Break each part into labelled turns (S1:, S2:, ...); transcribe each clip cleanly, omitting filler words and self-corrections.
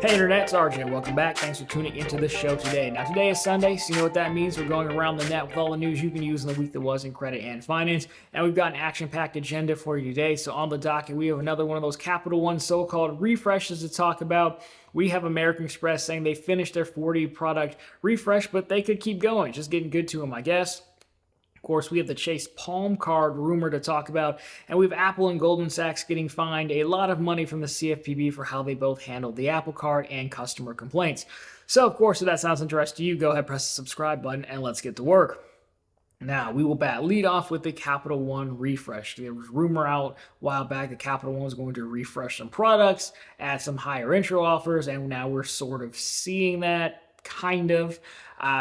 S1: Hey Internet, it's RJ. Welcome back. Thanks for tuning into the show today. Now today is Sunday, so you know what that means. We're going around the net with all the news you can use in the week that was in credit and finance. And we've got an action-packed agenda for you today. So on the docket, we have another one of those Capital One so-called refreshes to talk about. We have American Express saying they finished their 40 product refresh, but they could keep going. Just getting good to them, I guess. Of course, we have the Chase Palm card rumor to talk about, and we have Apple and Goldman Sachs getting fined a lot of money from the CFPB for how they both handled the Apple Card and customer complaints. So, of course, if that sounds interesting to you, go ahead, press the subscribe button, and let's get to work. Now, we will lead off with the Capital One refresh. There was rumor out a while back that Capital One was going to refresh some products, add some higher intro offers, and now we're sort of seeing that, kind of.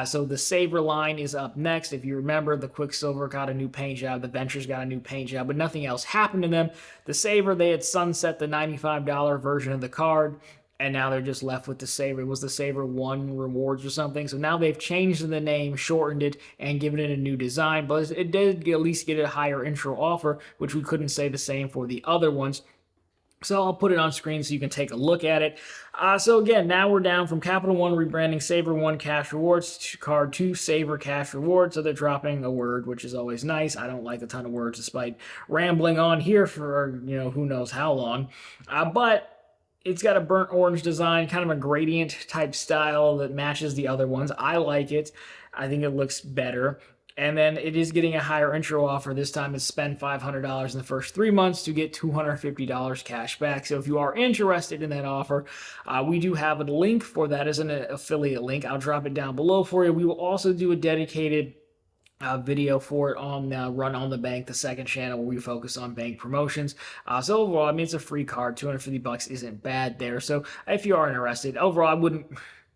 S1: So the Savor line is up next. If you remember, the Quicksilver got a new paint job, the Ventures got a new paint job, but nothing else happened to them. The Savor, they had sunset the $95 version of the card, and now they're just left with the Savor. It was the Savor One Rewards or something. So now they've changed the name, shortened it, and given it a new design, but it did at least get a higher intro offer, which we couldn't say the same for the other ones. So I'll put it on screen so you can take a look at it. So again, now we're down from Capital One rebranding Savor One Cash Rewards card to Savor Cash Rewards. So they're dropping a word, which is always nice. I don't like a ton of words despite rambling on here for, who knows how long. But it's got a burnt orange design, kind of a gradient type style that matches the other ones. I like it. I think it looks better. And then it is getting a higher intro offer. This time it's spend $500 in the first 3 months to get $250 cash back. So if you are interested in that offer, we do have a link for that as an affiliate link. I'll drop it down below for you. We will also do a dedicated video for it on Run on the Bank, the second channel where we focus on bank promotions. So overall, I mean, it's a free card. $250 isn't bad there. So if you are interested, overall, I wouldn't...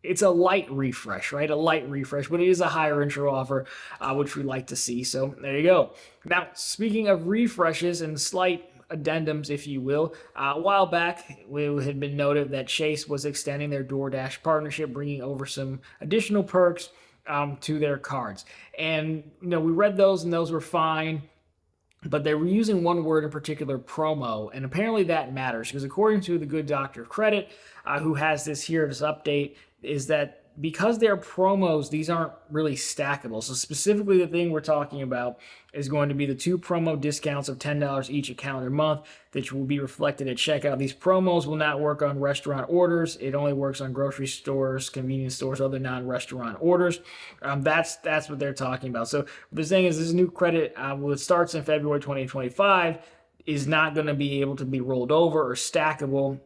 S1: It's a light refresh, right? A light refresh, but it is a higher intro offer, which we like to see. So there you go. Now, speaking of refreshes and slight addendums, if you will, a while back, it had been noted that Chase was extending their DoorDash partnership, bringing over some additional perks to their cards. And, we read those and those were fine. But they were using one word in particular, promo, and apparently that matters because according to the good doctor of credit, who has this here, this update, is that because they're promos, these aren't really stackable. So specifically the thing we're talking about is going to be the 2 promo discounts of $10 each a calendar month that will be reflected at checkout. These promos will not work on restaurant orders. It only works on grocery stores, convenience stores, other non-restaurant orders. That's what they're talking about. So the thing is, this new credit, it starts in February 2025, is not going to be able to be rolled over or stackable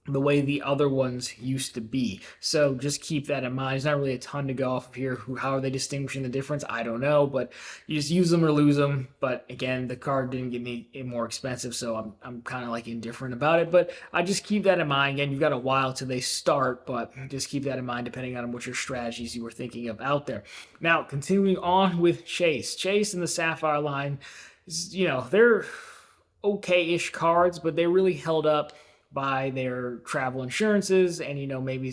S1: the way the other ones used to be. So just keep that in mind. There's not really a ton to go off of here. How are they distinguishing the difference? I don't know, but you just use them or lose them. But again, the card didn't get me more expensive, so I'm kind of like indifferent about it. But I just keep that in mind. Again, you've got a while till they start, but just keep that in mind depending on what your strategies you were thinking of out there. Now, continuing on with Chase. Chase and the Sapphire line, they're okay-ish cards, but they really held up by their travel insurances, and maybe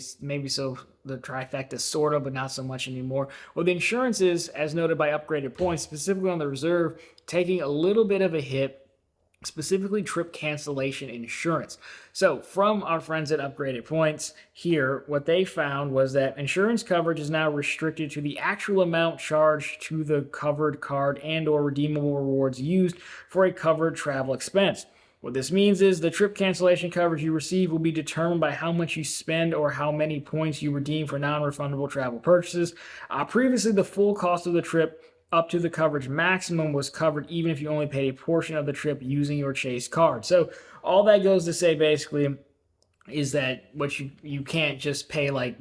S1: so the trifecta sort of, but not so much anymore. Well, the insurances, as noted by Upgraded Points, specifically on the reserve, taking a little bit of a hit, specifically trip cancellation insurance. So from our friends at Upgraded Points here, what they found was that insurance coverage is now restricted to the actual amount charged to the covered card and or redeemable rewards used for a covered travel expense. What this means is the trip cancellation coverage you receive will be determined by how much you spend or how many points you redeem for non-refundable travel purchases. Previously, the full cost of the trip up to the coverage maximum was covered even if you only paid a portion of the trip using your Chase card. So all that goes to say basically is that what you can't just pay leave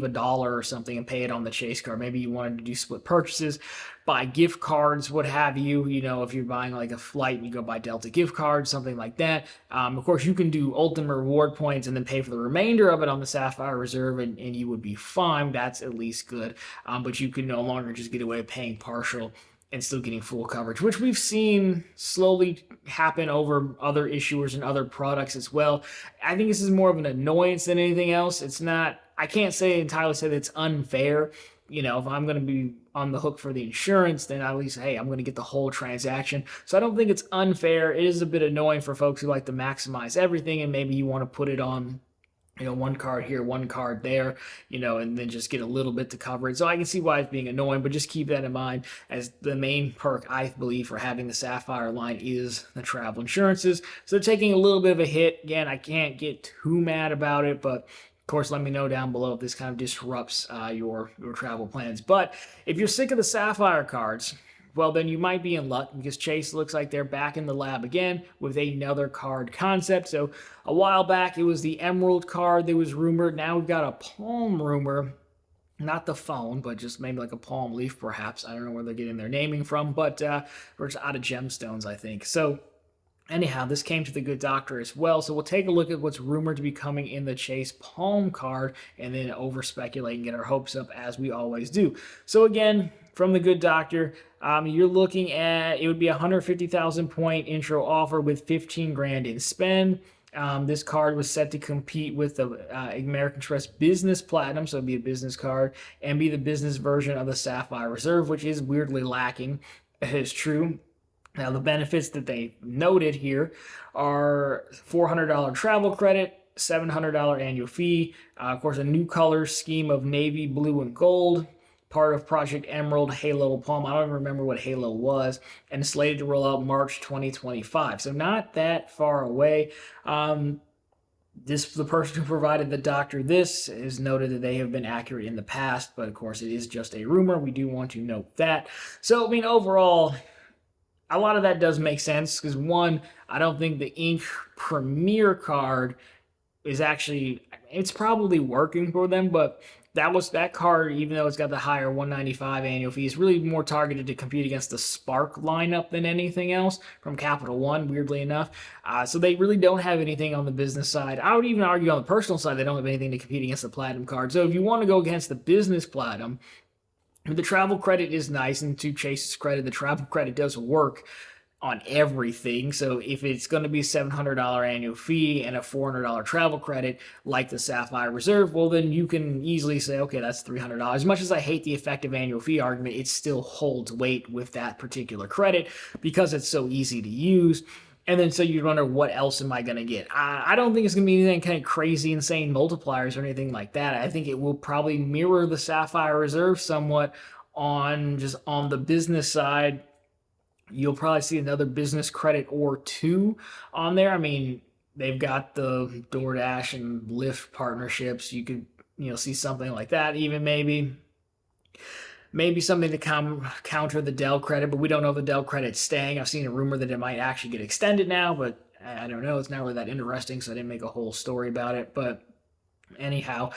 S1: $1 or something and pay it on the Chase card. Maybe you wanted to do split purchases, buy gift cards, what have you. If you're buying like a flight, you go buy Delta gift cards, something like that. Of course, you can do ultimate reward points and then pay for the remainder of it on the Sapphire Reserve, and you would be fine. That's at least good. But you can no longer just get away with paying partial and still getting full coverage, which we've seen slowly happen over other issuers and other products as well. I think this is more of an annoyance than anything else. It's not, I can't entirely say that it's unfair. If I'm going to be on the hook for the insurance, then at least, hey, I'm going to get the whole transaction. So I don't think it's unfair. It is a bit annoying for folks who like to maximize everything, and maybe you want to put it on one card here, one card there, and then just get a little bit to cover it. So I can see why it's being annoying, but just keep that in mind, as the main perk, I believe, for having the Sapphire line is the travel insurances. So they're taking a little bit of a hit. Again, I can't get too mad about it, but of course, let me know down below if this kind of disrupts your travel plans. But if you're sick of the Sapphire cards, well, then you might be in luck, because Chase looks like they're back in the lab again with another card concept. So a while back, it was the Emerald card that was rumored. Now we've got a palm rumor. Not the phone, but just maybe like a palm leaf, perhaps. I don't know where they're getting their naming from, but we're just out of gemstones, I think. So anyhow, this came to the good doctor as well. So we'll take a look at what's rumored to be coming in the Chase Palm card, and then over speculate and get our hopes up, as we always do. So again, from the good doctor, you're looking at, it would be a 150,000 point intro offer with 15 grand in spend. This card was set to compete with the American Express Business Platinum, so it'd be a business card, and be the business version of the Sapphire Reserve, which is weirdly lacking. It is true. Now, the benefits that they noted here are $400 travel credit, $700 annual fee, of course, a new color scheme of navy, blue, and gold, part of Project Emerald, Halo, Palm. I don't even remember what Halo was, and slated to roll out March 2025. So not that far away. The person who provided the doctor this has noted that they have been accurate in the past, but of course it is just a rumor. We do want to note that. So, I mean, overall, a lot of that does make sense, because one, I don't think the Ink Premier card is actually, it's probably working for them, but that card, even though it's got the higher 195 annual fee, is really more targeted to compete against the Spark lineup than anything else from Capital One, weirdly enough. So they really don't have anything on the business side. I would even argue on the personal side, they don't have anything to compete against the Platinum card. So if you want to go against the business Platinum, the travel credit is nice, and to Chase's credit, the travel credit does work on everything. So if it's going to be $700 annual fee and a $400 travel credit like the Sapphire Reserve, well, then you can easily say, okay, that's $300. As much as I hate the effective annual fee argument, it still holds weight with that particular credit because it's so easy to use. And then so you wonder, what else am I going to get? I don't think it's going to be anything kind of crazy, insane multipliers or anything like that. I think it will probably mirror the Sapphire Reserve somewhat on the business side. You'll probably see another business credit or two on there. I mean, they've got the DoorDash and Lyft partnerships. You could, see something like that, even maybe something to counter the Dell credit, but we don't know if the Dell credit's staying. I've seen a rumor that it might actually get extended now, but I don't know. It's not really that interesting, so I didn't make a whole story about it. But anyhow,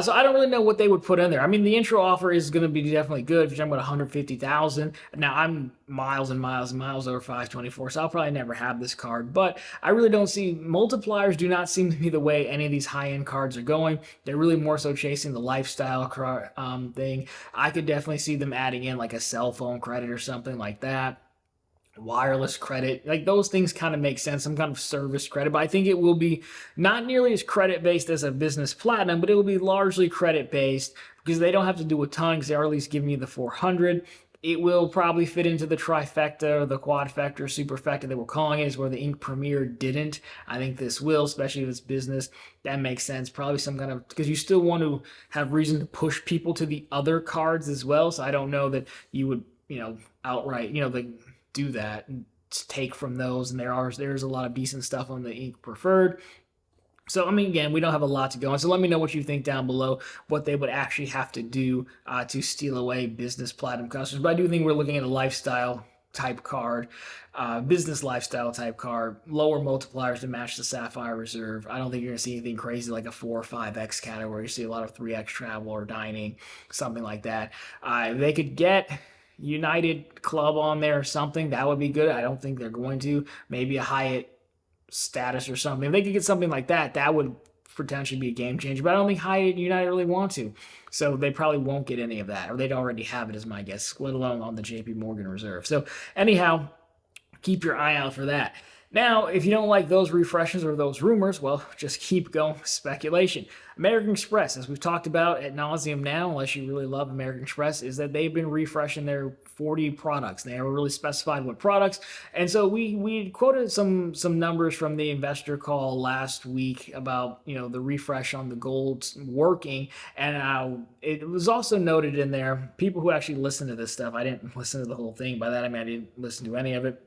S1: so I don't really know what they would put in there. I mean, the intro offer is going to be definitely good if you're talking about 150,000. Now, I'm miles and miles and miles over 524, so I'll probably never have this card. But I really don't see, multipliers do not seem to be the way any of these high-end cards are going. They're really more so chasing the lifestyle thing. I could definitely see them adding in like a cell phone credit or something like that. Wireless credit, like those things kind of make sense, some kind of service credit, but I think it will be not nearly as credit based as a business platinum, but it will be largely credit based because they don't have to do a ton, because they are at least giving you the 400. It will probably fit into the trifecta or the quadfecta or superfecta that we're calling it, is where the Ink Premier didn't. I think this will, especially if it's business. That makes sense. Probably some kind of, because you still want to have reason to push people to the other cards as well. So I don't know that you would, outright, do that and take from those, and there's a lot of decent stuff on the Ink Preferred. So, I mean, again, we don't have a lot to go on. So let me know what you think down below, what they would actually have to do to steal away business platinum customers. But I do think we're looking at a lifestyle type card, business lifestyle type card, lower multipliers to match the Sapphire Reserve. I don't think you're going to see anything crazy like a 4 or 5x category. You see a lot of 3x travel or dining, something like that. If they could get United Club on there or something, that would be good. I don't think they're going to. Maybe a Hyatt status or something. If they could get something like that, that would potentially be a game changer. But I don't think Hyatt and United really want to. So they probably won't get any of that, or they'd already have it, is my guess, let alone on the JP Morgan Reserve. So anyhow, keep your eye out for that. Now, if you don't like those refreshes or those rumors, well, just keep going with speculation. American Express, as we've talked about ad nauseum now, unless you really love American Express, is that they've been refreshing their 40 products. They haven't really specified what products. And so we quoted some numbers from the investor call last week about, the refresh on the gold working. And it was also noted in there, people who actually listen to this stuff, I didn't listen to the whole thing. By that, I mean, I didn't listen to any of it.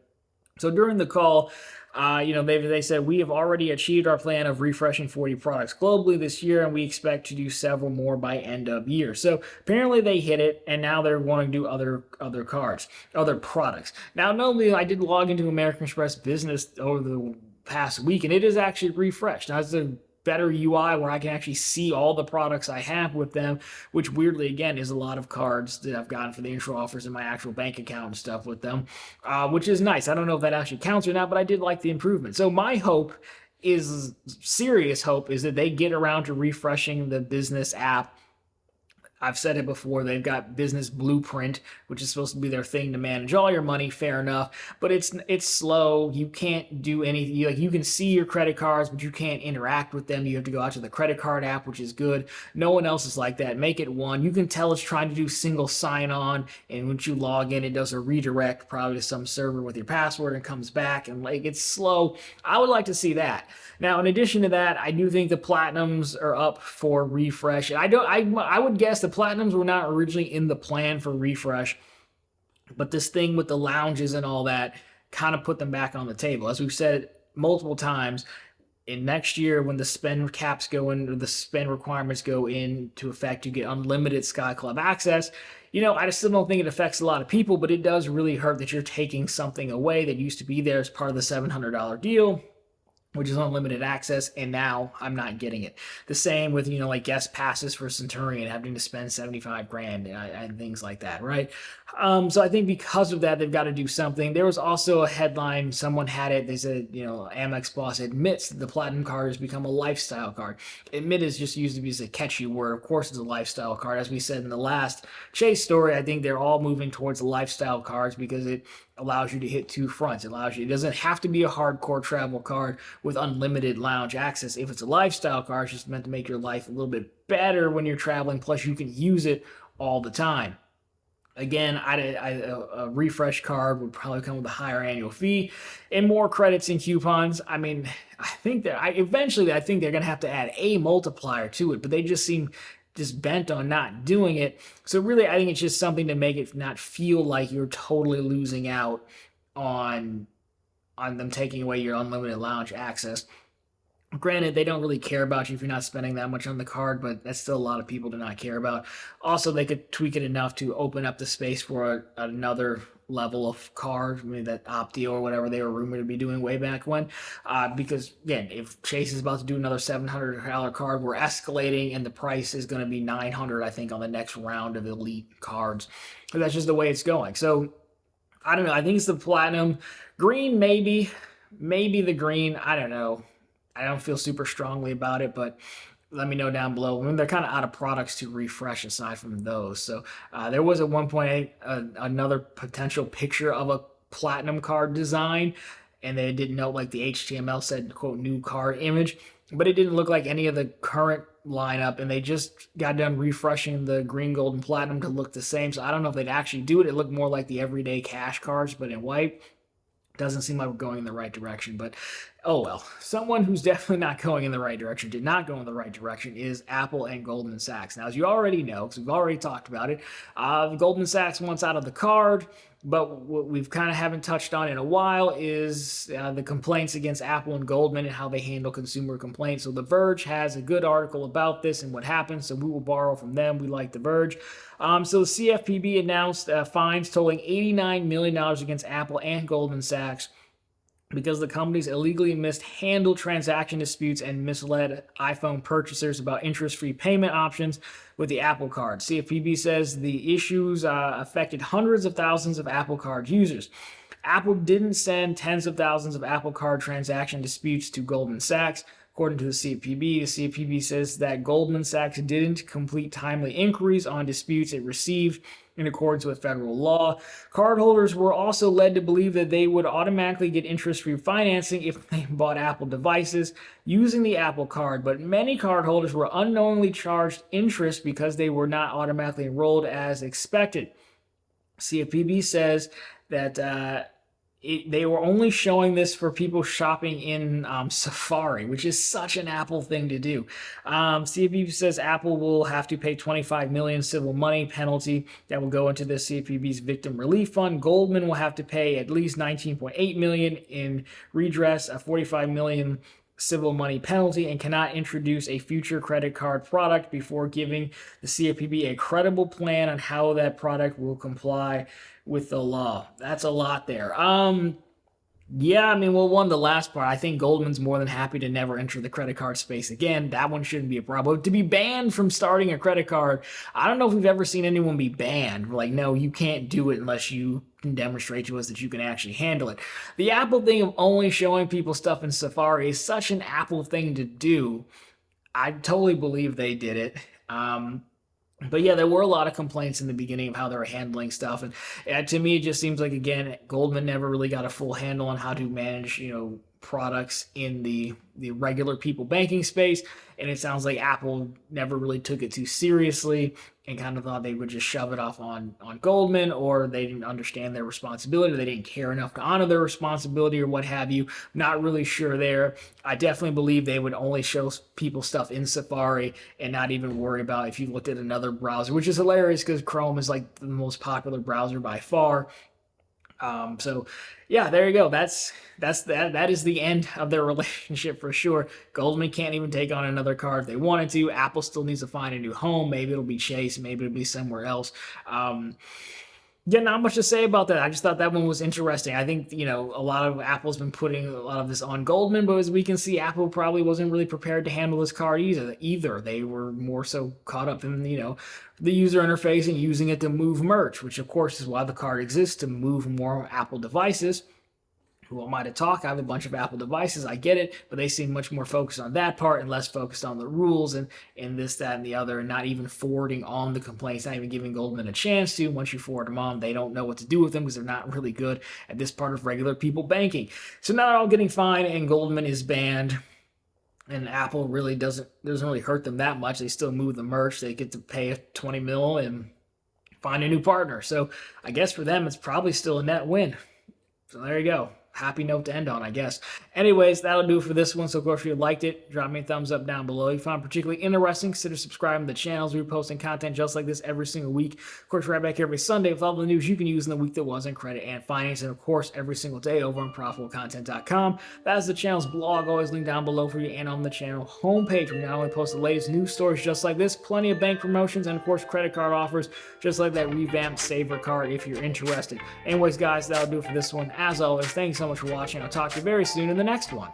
S1: So during the call, they said we have already achieved our plan of refreshing 40 products globally this year, and we expect to do several more by end of year. So apparently they hit it, and now they're wanting to do other cards, other products. Now, normally I did log into American Express Business over the past week, and it is actually refreshed. Now, it's a better UI where I can actually see all the products I have with them, which weirdly, again, is a lot of cards that I've gotten for the intro offers in my actual bank account and stuff with them, which is nice. I don't know if that actually counts or not, but I did like the improvement. So my hope serious hope is that they get around to refreshing the business app. I've said it before, they've got Business Blueprint, which is supposed to be their thing to manage all your money, fair enough, but it's slow. You can't do anything. You can see your credit cards, but you can't interact with them. You have to go out to the credit card app, which is good. No one else is like that. Make it one. You can tell it's trying to do single sign-on, and once you log in, it does a redirect probably to some server with your password and comes back, and it's slow. I would like to see that. Now, in addition to that, I do think the Platinums are up for refresh. I would guess the Platinums were not originally in the plan for refresh, but this thing with the lounges and all that kind of put them back on the table. As we've said multiple times, in next year when the spend caps go in, or the spend requirements go into effect, you get unlimited Sky Club access. I still don't think it affects a lot of people, but it does really hurt that you're taking something away that used to be there as part of the $700 deal, which is unlimited access, and now I'm not getting it. The same with, guest passes for Centurion, having to spend 75 grand and things like that, right? So I think because of that, they've got to do something. There was also a headline, someone had it, they said, Amex boss admits that the Platinum card has become a lifestyle card. Admit is just used to be as a catchy word. Of course, it's a lifestyle card. As we said in the last Chase story, I think they're all moving towards lifestyle cards because it allows you to hit two fronts. It doesn't have to be a hardcore travel card with unlimited lounge access. If it's a lifestyle card, it's just meant to make your life a little bit better when you're traveling, plus you can use it all the time. Again, a refresh card would probably come with a higher annual fee and more credits and coupons. I mean, I think they're going to have to add a multiplier to it, but they just seem just bent on not doing it. So really, I think it's just something to make it not feel like you're totally losing out on them taking away your unlimited lounge access. Granted, they don't really care about you if you're not spending that much on the card, but that's still a lot of people to not care about. Also, they could tweak it enough to open up the space for another level of card, that Optio or whatever they were rumored to be doing way back when. Because, again, if Chase is about to do another $700 card, we're escalating, and the price is going to be $900, I think, on the next round of Elite cards. But that's just the way it's going. So, I don't know. I think it's the Platinum. Green, maybe the green. I don't know. I don't feel super strongly about it, but let me know down below. They're kind of out of products to refresh aside from those. So there was at one point another potential picture of a Platinum card design, and they didn't know, the HTML said, quote, new card image, but it didn't look like any of the current lineup, and they just got done refreshing the green, gold, and platinum to look the same. So I don't know if they'd actually do it. It looked more like the everyday cash cards, but in white. Doesn't seem like we're going in the right direction, but oh well. Someone who's definitely not going in the right direction, did not go in the right direction, is Apple and Goldman Sachs. Now, as you already know, because we've already talked about it, Goldman Sachs wants out of the card, but what we've kind of haven't touched on in a while is the complaints against Apple and Goldman and how they handle consumer complaints. So The Verge has a good article about this and what happened, so we will borrow from them. We like The Verge. So the CFPB announced fines totaling $89 million against Apple and Goldman Sachs because the companies illegally mishandled transaction disputes and misled iPhone purchasers about interest-free payment options with the Apple Card. CFPB says the issues affected hundreds of thousands of Apple Card users. Apple didn't send tens of thousands of Apple Card transaction disputes to Goldman Sachs. According to the CFPB says that Goldman Sachs didn't complete timely inquiries on disputes it received in accordance with federal law. Cardholders were also led to believe that they would automatically get interest-free financing if they bought Apple devices using the Apple Card, but many cardholders were unknowingly charged interest because they were not automatically enrolled as expected. CFPB says that they were only showing this for people shopping in Safari, which is such an Apple thing to do. CFPB says Apple will have to pay $25 million civil money penalty that will go into the CFPB's victim relief fund. Goldman will have to pay at least $19.8 million in redress, a $45 million civil money penalty, and cannot introduce a future credit card product before giving the CFPB a credible plan on how that product will comply with the law. That's a lot there. Yeah, I mean, well, the last part, I think Goldman's more than happy to never enter the credit card space again. That one shouldn't be a problem. To be banned from starting a credit card, I don't know if we've ever seen anyone be banned. Like, no, you can't do it unless you can demonstrate to us that you can actually handle it. The Apple thing of only showing people stuff in Safari is such an Apple thing to do. I totally believe they did it. But yeah, there were a lot of complaints in the beginning of how they were handling stuff. And to me, it just seems like, again, Goldman never really got a full handle on how to manage, products in the regular people banking space. And it sounds like Apple never really took it too seriously and kind of thought they would just shove it off on Goldman, or they didn't understand their responsibility, or they didn't care enough to honor their responsibility, or what have you. Not really sure there. I definitely believe they would only show people stuff in Safari and not even worry about if you looked at another browser, which is hilarious because Chrome is like the most popular browser by far. So yeah, there you go. That is the end of their relationship for sure. Goldman can't even take on another card if they wanted to. Apple still needs to find a new home. Maybe it'll be Chase. Maybe it'll be somewhere else. Yeah, not much to say about that. I just thought that one was interesting. I think, a lot of Apple's been putting a lot of this on Goldman, but as we can see, Apple probably wasn't really prepared to handle this card either. They were more so caught up in, the user interface and using it to move merch, which of course is why the card exists, to move more Apple devices. Who am I to talk? I have a bunch of Apple devices. I get it, but they seem much more focused on that part and less focused on the rules and this, that, and the other, and not even forwarding on the complaints, not even giving Goldman a chance to. Once you forward them on, they don't know what to do with them because they're not really good at this part of regular people banking. So now they're all getting fined, and Goldman is banned. And Apple really doesn't really hurt them that much. They still move the merch. They get to pay $20 million and find a new partner. So I guess for them, it's probably still a net win. So there you go. Happy note to end on, I guess. Anyways, that'll do it for this one. So, of course, if you liked it, drop me a thumbs up down below. If you found it particularly interesting, consider subscribing to the channels. We're posting content just like this every single week. Of course, right back here every Sunday with all the news you can use in the week that was in credit and finance. And, of course, every single day over on profitablecontent.com. That is the channel's blog, always linked down below for you, and on the channel homepage. We not only post the latest news stories just like this, plenty of bank promotions, and, of course, credit card offers, just like that revamped Savor card if you're interested. Anyways, guys, that'll do it for this one. As always, thanks so much for watching. I'll talk to you very soon in the next one.